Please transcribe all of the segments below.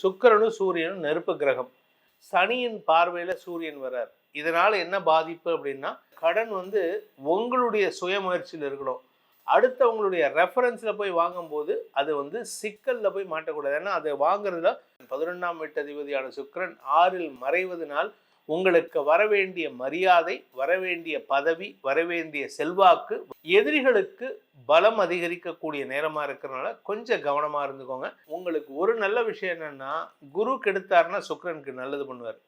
சுக்கிரனும் சூரியனும் நெருப்பு கிரகம். சனியின் பார்வையில சூரியன் வர்றார். இதனால என்ன பாதிப்பு அப்படின்னா, கடன் வந்து உங்களுடைய சுயமுயற்சியில் இருக்கணும். அடுத்தவங்களுடைய ரெஃபரன்ஸ்ல போய் வாங்கும்போது அது வந்து சிக்கல்ல போய் மாட்டக்கூடாது. ஏன்னா அதை வாங்குறதுல 11ஆம் வீட்டதிபதியான சுக்கிரன் 6ல் மறைவதனால் உங்களுக்கு வரவேண்டிய மரியாதை, வரவேண்டிய பதவி, வரவேண்டிய செல்வாக்கு, எதிரிகளுக்கு பலம் அதிகரிக்கக்கூடிய நேரமா இருக்கிறதுனால கொஞ்சம் கவனமா இருந்துக்கோங்க. உங்களுக்கு ஒரு நல்ல விஷயம் என்னன்னா, குரு கெடுத்தாருன்னா சுக்கிரனுக்கு நல்லது பண்ணுவார்,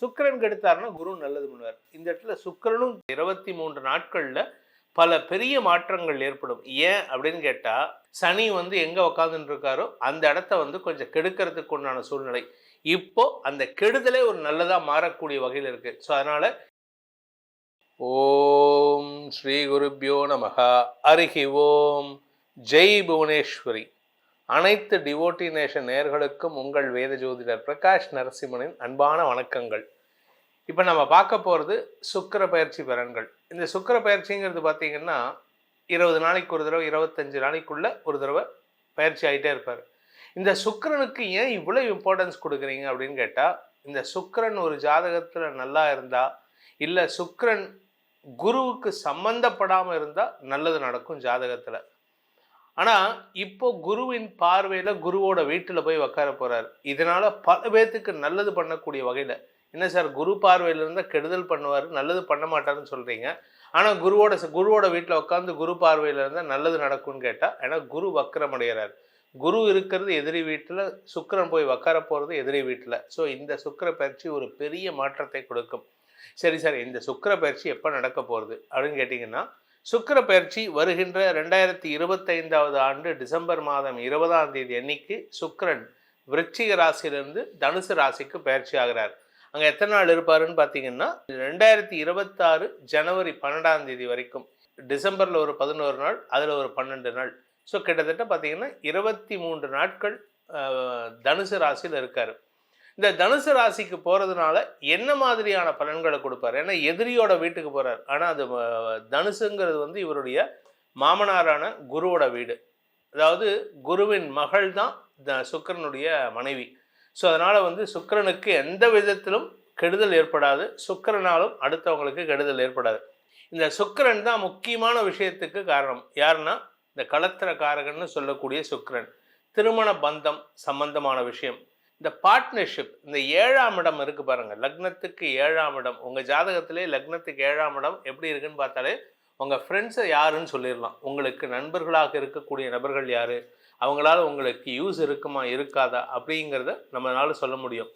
சுக்கிரன் கெடுத்தாருன்னா குரு நல்லது பண்ணுவார். இந்த இடத்துல சுக்கிரனும் 23 நாட்கள்ல பல பெரிய மாற்றங்கள் ஏற்படும். ஏன் அப்படின்னு கேட்டா, சனி வந்து எங்க உட்கார்ந்துட்டு இருக்காரோ அந்த இடத்த வந்து கொஞ்சம் கெடுக்கிறதுக்கு உண்டான சூழ்நிலை. இப்போ அந்த கெடுதலே ஒரு நல்லதா மாறக்கூடிய வகையில் இருக்கு. ஸோ அதனால ஓம் ஸ்ரீ குருப்யோ நமஹ. ஹரிஹி ஓம். ஜெய் புவனேஸ்வரி. அனைத்து டிவோட்டி நேஷன் நேயர்களுக்கும் உங்கள் வேத ஜோதிடர் பிரகாஷ் நரசிம்மனின் அன்பான வணக்கங்கள். இப்போ நம்ம பார்க்க போகிறது சுக்கிர பயிற்சி பலன்கள். இந்த சுக்கிர பயிற்சிங்கிறது பார்த்தீங்கன்னா 20 நாளைக்கு ஒரு தடவை, 25 நாளைக்குள்ள ஒரு தடவை பயிற்சி ஆகிட்டே இருப்பார். இந்த சுக்கிரனுக்கு ஏன் இவ்வளோ இம்பார்ட்டன்ஸ் கொடுக்குறீங்க அப்படின்னு கேட்டால், இந்த சுக்கிரன் ஒரு ஜாதகத்தில் நல்லா இருந்தால், இல்லை சுக்கிரன் குருவுக்கு சம்பந்தப்படாமல் இருந்தால் நல்லது நடக்கும் ஜாதகத்தில். ஆனால் இப்போ குருவின் பார்வையில் குருவோட வீட்டில் போய் உட்கார போகிறார். இதனால் பல பேர்த்துக்கு நல்லது பண்ணக்கூடிய வகையில், என்ன சார் குரு பார்வையில் இருந்தால் கெடுதல் பண்ணுவார், நல்லது பண்ண மாட்டாருன்னு சொல்கிறீங்க, ஆனால் குருவோட வீட்டில் உட்காந்து குரு பார்வையில் இருந்தால் நல்லது நடக்கும்னு கேட்டால், ஏன்னா குரு வக்கரம் அடைகிறார். குரு இருக்கிறது எதிரி வீட்டில், சுக்கிரன் போய் உட்கார போகிறது எதிரி வீட்டில். ஸோ இந்த சுக்கிர பயிற்சி ஒரு பெரிய மாற்றத்தை கொடுக்கும். சரி சார், இந்த சுக்கிர பயிற்சி எப்போ நடக்க போகிறது அப்படின்னு கேட்டிங்கன்னா, சுக்கிர பயிற்சி வருகின்ற 2025 ஆண்டு டிசம்பர் மாதம் 20ஆம் தேதி அன்னைக்கு சுக்கிரன் விருச்சிக ராசியிலிருந்து தனுசு ராசிக்கு பயிற்சி ஆகிறார். அங்கே எத்தனை நாள் இருப்பாருன்னு பார்த்தீங்கன்னா, 2026 ஜனவரி 12ஆம் தேதி வரைக்கும். டிசம்பரில் ஒரு 11 நாள், அதில் ஒரு 12 நாள். ஸோ கிட்டத்தட்ட பார்த்தீங்கன்னா 23 நாட்கள் தனுசு ராசியில் இருக்கார். இந்த தனுசு ராசிக்கு போகிறதுனால என்ன மாதிரியான பலன்களை கொடுப்பார்? ஏன்னா எதிரியோட வீட்டுக்கு போகிறார். ஆனால் அது தனுசுங்கிறது வந்து இவருடைய மாமனாரான குருவோட வீடு. அதாவது குருவின் மகள் தான் சுக்கிரனுடைய மனைவி. ஸோ அதனால் வந்து சுக்கிரனுக்கு எந்த விதத்திலும் கெடுதல் ஏற்படாது, சுக்கிரனாலும் அடுத்தவங்களுக்கு கெடுதல் ஏற்படாது. இந்த சுக்கிரன் தான் முக்கியமான விஷயத்துக்கு காரணம். யாருன்னா இந்த களத்திர காரகன்னு சொல்லக்கூடிய சுக்கிரன். திருமண பந்தம் சம்பந்தமான விஷயம், இந்த பார்ட்னர்ஷிப், இந்த 7ஆம் இடம் இருக்கு பாருங்க, லக்னத்துக்கு 7ஆம் இடம். உங்கள் ஜாதகத்திலே லக்னத்துக்கு 7ஆம் இடம் எப்படி இருக்குன்னு பார்த்தாலே உங்கள் ஃப்ரெண்ட்ஸை யாருன்னு சொல்லிடலாம். உங்களுக்கு நண்பர்களாக இருக்கக்கூடிய நபர்கள் யார், அவங்களால உங்களுக்கு யூஸ் இருக்குமா இருக்காதா அப்படிங்கிறத நம்மளால சொல்ல முடியும்.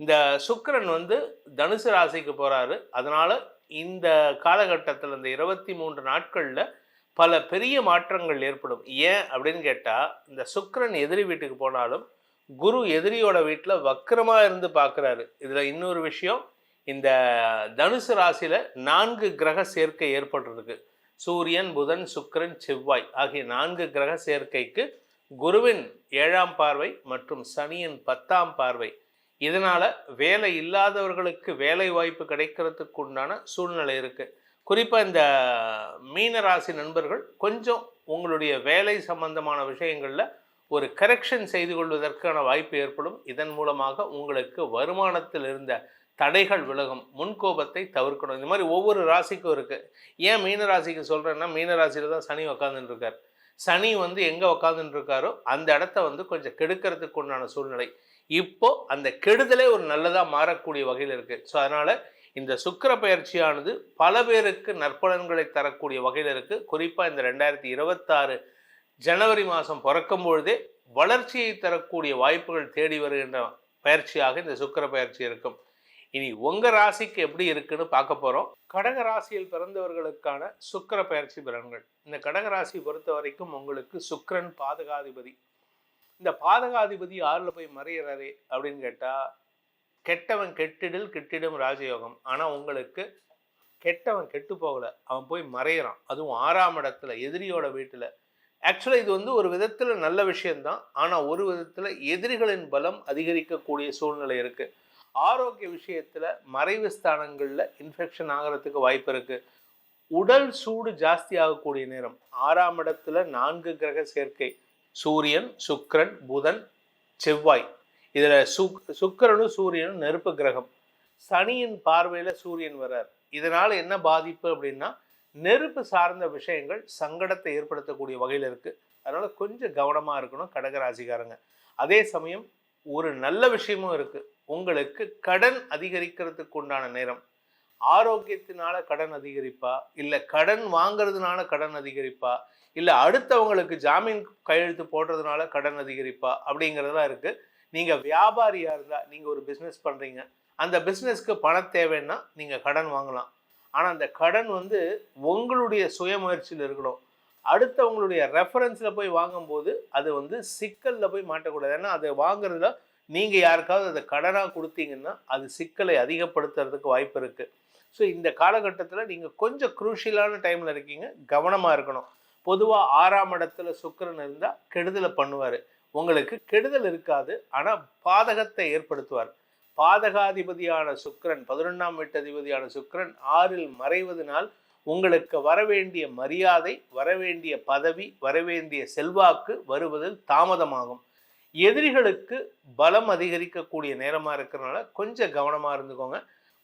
இந்த சுக்கிரன் வந்து தனுசு ராசிக்கு போகிறாரு. அதனால் இந்த காலகட்டத்தில் இந்த 23 நாட்களில் பல பெரிய மாற்றங்கள் ஏற்படும். ஏன் அப்படின்னு கேட்டால், இந்த சுக்கிரன் எதிரி வீட்டுக்கு போனாலும் குரு எதிரியோட வீட்டில் வக்கரமாக இருந்து பார்க்குறாரு. இதில் இன்னொரு விஷயம், இந்த தனுசு ராசியில் 4 கிரக சேர்க்கை ஏற்பட்டிருக்கு. சூரியன், புதன், சுக்கிரன், செவ்வாய் ஆகிய 4 கிரக சேர்க்கைக்கு குருவின் 7ஆம் பார்வை மற்றும் சனியின் 10ஆம் பார்வை. இதனால் வேலை இல்லாதவர்களுக்கு வேலை வாய்ப்பு கிடைக்கிறதுக்கு உண்டான சூழ்நிலை இருக்குது. குறிப்பாக இந்த மீனராசி நண்பர்கள் கொஞ்சம் உங்களுடைய வேலை சம்பந்தமான விஷயங்களில் ஒரு கரெக்ஷன் செய்து கொள்வதற்கான வாய்ப்பு ஏற்படும். இதன் மூலமாக உங்களுக்கு வருமானத்தில் இருந்த தடைகள் விலகும். முன்கோபத்தை தவிர்க்கணும். இந்த மாதிரி ஒவ்வொரு ராசிக்கும் இருக்குது. ஏன் மீனராசிக்கு சொல்கிறேன்னா, மீனராசியில் தான் சனி உட்காந்துட்டு இருக்கார். சனி வந்து எங்கே உட்காந்துட்டு இருக்காரோ அந்த இடத்த வந்து கொஞ்சம் கெடுக்கிறதுக்கு உண்டான சூழ்நிலை. இப்போ அந்த கெடுதலே ஒரு நல்லதாக மாறக்கூடிய வகையில் இருக்குது. ஸோ அதனால் இந்த சுக்கிர பயிற்சியானது பல பேருக்கு நற்பலன்களை தரக்கூடிய வகையில் இருக்குது. குறிப்பாக இந்த 2026 ஜனவரி மாதம் பிறக்கும் பொழுதே வளர்ச்சியை தரக்கூடிய வாய்ப்புகள் தேடி வருகின்ற பயிற்சியாக இந்த சுக்கிர பயிற்சி இருக்கும். இனி உங்கள் ராசிக்கு எப்படி இருக்குன்னு பார்க்க போகிறோம். கடக ராசியில் பிறந்தவர்களுக்கான சுக்கிர பயிற்சி பலன்கள். இந்த கடக ராசி பொறுத்த வரைக்கும் உங்களுக்கு சுக்கிரன் பாதகாதிபதி. இந்த பாதகாதிபதி 6ல் போய் மறையிறாரு அப்படின்னு கேட்டால், கெட்டவன் கெட்டிடில் கிட்டிடும் ராஜயோகம். ஆனால் உங்களுக்கு கெட்டவன் கெட்டு போகலை, அவன் போய் மறையிறான், அதுவும் 6ஆம் இடத்துல எதிரியோட வீட்டில். ஆக்சுவலாக இது வந்து ஒரு விதத்தில் நல்ல விஷயம்தான். ஆனால் ஒரு விதத்தில் எதிரிகளின் பலம் அதிகரிக்கக்கூடிய சூழ்நிலை இருக்குது. ஆரோக்கிய விஷயத்தில் மறைவு ஸ்தானங்களில் இன்ஃபெக்ஷன் ஆகிறதுக்கு வாய்ப்பு இருக்குது. உடல் சூடு ஜாஸ்தி ஆகக்கூடிய நேரம். 6ஆம் இடத்துல 4 கிரக சேர்க்கை, சூரியன், சுக்கிரன், புதன், செவ்வாய். இதுல சுக்கிரனும் சூரியனும் நெருப்பு கிரகம். சனியின் பார்வையில சூரியன் வர்றார். இதனால என்ன பாதிப்பு அப்படின்னா, நெருப்பு சார்ந்த விஷயங்கள் சங்கடத்தை ஏற்படுத்தக்கூடிய வகையில் இருக்கு. அதனால கொஞ்சம் கவனமா இருக்கணும் கடகராசிக்காரங்க. அதே சமயம் ஒரு நல்ல விஷயமும் இருக்கு. உங்களுக்கு கடன் அதிகரிக்கிறதுக்கு உண்டான நேரம். ஆரோக்கியத்தினால கடன் அதிகரிப்பா, இல்ல கடன் வாங்குறதுனால கடன் அதிகரிப்பா, இல்ல அடுத்தவங்களுக்கு ஜாமீன் கையெழுத்து போடுறதுனால கடன் அதிகரிப்பா அப்படிங்கிறதெல்லாம் இருக்கு. நீங்க வியாபாரியா இருந்தா, நீங்க ஒரு பிசினஸ் பண்றீங்க, அந்த பிசினஸ்க்கு பணம் தேவைன்னா நீங்க கடன் வாங்கலாம். ஆனா அந்த கடன் வந்து உங்களுடைய சுயமுயற்சியில் இருக்கணும். அடுத்தவங்களுடைய ரெஃபரன்ஸ்ல போய் வாங்கும்போது அது வந்து சிக்கல்ல போய் மாட்டக்கூடாது. ஏன்னா அதை வாங்குறதுல நீங்க யாருக்காவது அதை கடனா கொடுத்தீங்கன்னா அது சிக்கலை அதிகப்படுத்துறதுக்கு வாய்ப்பு இருக்கு. ஸோ இந்த காலகட்டத்தில் நீங்க கொஞ்சம் குரூஷியலான டைம்ல இருக்கீங்க, கவனமா இருக்கணும். பொதுவா 6ஆம் இடத்துல சுக்கிரன் இருந்தா கெடுதலை பண்ணுவாரு. உங்களுக்கு கெடுதல் இருக்காது, ஆனா பாதகத்தை ஏற்படுத்துவார். பாதகாதிபதியான சுக்கிரன் 11ஆம் வீட்டதிபதியான சுக்கிரன் 6ல் மறைவதனால் உங்களுக்கு வரவேண்டிய மரியாதை, வரவேண்டிய பதவி, வரவேண்டிய செல்வாக்கு வருவதில் தாமதமாகும். எதிரிகளுக்கு பலம் அதிகரிக்கக்கூடிய நேரமா இருக்கிறதுனால கொஞ்சம் கவனமா இருந்துக்கோங்க.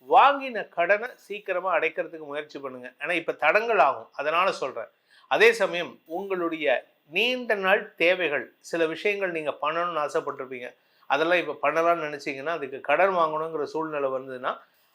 வாங்கின கடனை சீக்கிரமா அடைக்கிறதுக்கு முயற்சி பண்ணுங்க. ஏன்னா இப்ப தடங்கள் ஆகும், அதனால சொல்றேன். அதே சமயம் உங்களுடைய நீண்ட நாள் தேவைகள், சில விஷயங்கள் நீங்க பண்ணணும்னு ஆசைப்பட்டிருப்பீங்க, அதெல்லாம் இப்ப பண்ணலாம்னு நினைச்சீங்கன்னா அதுக்கு கடன் வாங்கணுங்கிற சூழ்நிலை வந்ததுன்னா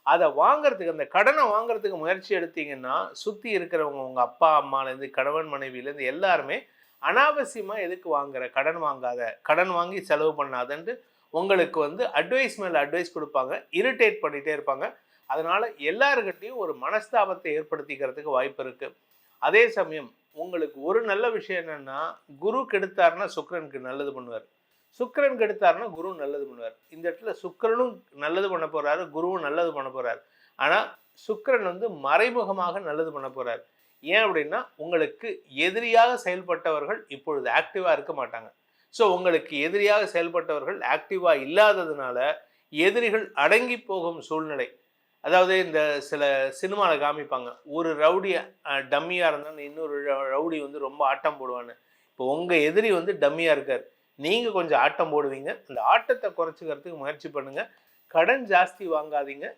அதை வாங்குறதுக்கு, அந்த கடனை வாங்குறதுக்கு முயற்சி எடுத்தீங்கன்னா சுற்றி இருக்கிறவங்க, உங்கள் அப்பா அம்மாலேருந்து கணவன் மனைவியிலேருந்து எல்லாருமே அனாவசியமாக எதுக்கு வாங்குற, கடன் வாங்காத, கடன் வாங்கி செலவு பண்ணாதன்ட்டு உங்களுக்கு வந்து அட்வைஸ் மேலே அட்வைஸ் கொடுப்பாங்க, இரிட்டேட் பண்ணிகிட்டே இருப்பாங்க. அதனால் எல்லாருக்கிட்டையும் ஒரு மனஸ்தாபத்தை ஏற்படுத்திக்கிறதுக்கு வாய்ப்பு இருக்குது. அதே சமயம் உங்களுக்கு ஒரு நல்ல விஷயம் என்னென்னா, குரு கெடுத்தாருன்னா சுக்கிரனுக்கு நல்லது பண்ணுவார், சுக்கிரன் கெடுத்தாருன்னா குரு நல்லது பண்ணுவார். இந்த இடத்துல சுக்கிரனும் நல்லது பண்ண போறாரு, குருவும் நல்லது பண்ண போறாரு. ஆனா சுக்கிரன் வந்து மறைமுகமாக நல்லது பண்ண போறாரு. ஏன் அப்படின்னா, உங்களுக்கு எதிரியாக செயல்பட்டவர்கள் இப்பொழுது ஆக்டிவா இருக்க மாட்டாங்க. ஸோ உங்களுக்கு எதிரியாக செயல்பட்டவர்கள் ஆக்டிவா இல்லாததுனால எதிரிகள் அடங்கி போகும் சூழ்நிலை. அதாவது இந்த சில சினிமாவில் காமிப்பாங்க, ஒரு ரவுடி டம்மியா இருந்தால் இன்னொரு ரவுடி வந்து ரொம்ப ஆட்டம் போடுவான்னு. இப்போ உங்க எதிரி வந்து டம்மியா இருக்கார், நீங்க கொஞ்சம் ஆட்டம் போடுவீங்க. அந்த ஆட்டத்தை குறைச்சிக்கிறதுக்கு முயற்சி பண்ணுங்க. கடன் ஜாஸ்தி வாங்காதீங்க,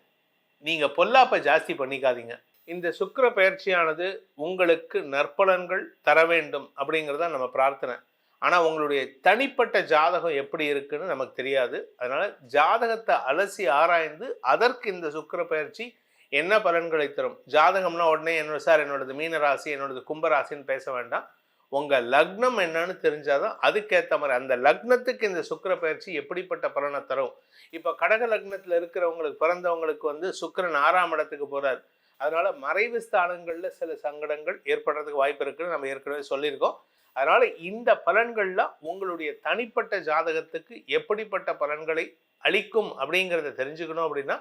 நீங்க பொல்லாப்பை ஜாஸ்தி பண்ணிக்காதீங்க. இந்த சுக்கிர பயிற்சியானது உங்களுக்கு நற்பலன்கள் தர வேண்டும் அப்படிங்கிறத நம்ம பிரார்த்தனை. ஆனா உங்களுடைய தனிப்பட்ட ஜாதகம் எப்படி இருக்குன்னு நமக்கு தெரியாது. அதனால ஜாதகத்தை அலசி ஆராய்ந்து அதற்கு இந்த சுக்கிர பயிற்சி என்ன பலன்களை தரும். ஜாதகம்னா உடனே என்னோடது மீன ராசி, என்னோடது கும்பராசின்னு பேச வேண்டாம். உங்கள் லக்னம் என்னன்னு தெரிஞ்சாதான் அதுக்கேற்ற மாதிரி அந்த லக்னத்துக்கு இந்த சுக்கிர பயிற்சி எப்படிப்பட்ட பலனை தரும். இப்போ கடக லக்னத்தில் இருக்கிறவங்களுக்கு, பிறந்தவங்களுக்கு வந்து சுக்கிரன் 6ஆம் இடத்துக்கு போகிறார். அதனால மறைவு ஸ்தானங்களில் சில சங்கடங்கள் ஏற்படுறதுக்கு வாய்ப்பு இருக்குன்னு நம்ம ஏற்கனவே சொல்லியிருக்கோம். அதனால இந்த பலன்கள்லாம் உங்களுடைய தனிப்பட்ட ஜாதகத்துக்கு எப்படிப்பட்ட பலன்களை அளிக்கும் அப்படிங்கிறத தெரிஞ்சுக்கணும் அப்படின்னா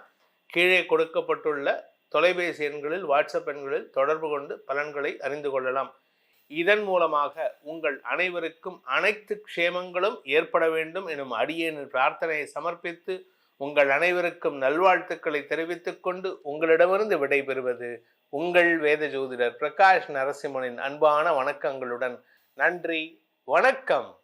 கீழே கொடுக்கப்பட்டுள்ள தொலைபேசி எண்களில், வாட்ஸ்அப் எண்களில் தொடர்பு கொண்டு பலன்களை அறிந்து கொள்ளலாம். இதன் மூலமாக உங்கள் அனைவருக்கும் அனைத்து க்ஷேமங்களும் ஏற்பட வேண்டும் எனும் அடியேன் பிரார்த்தனையை சமர்ப்பித்து உங்கள் அனைவருக்கும் நல்வாழ்த்துக்களை தெரிவித்துக் கொண்டு உங்களிடமிருந்து விடைபெறுவது உங்கள் வேத ஜோதிடர் பிரகாஷ் நரசிம்மனின் அன்பான வணக்கங்களுடன். நன்றி, வணக்கம்.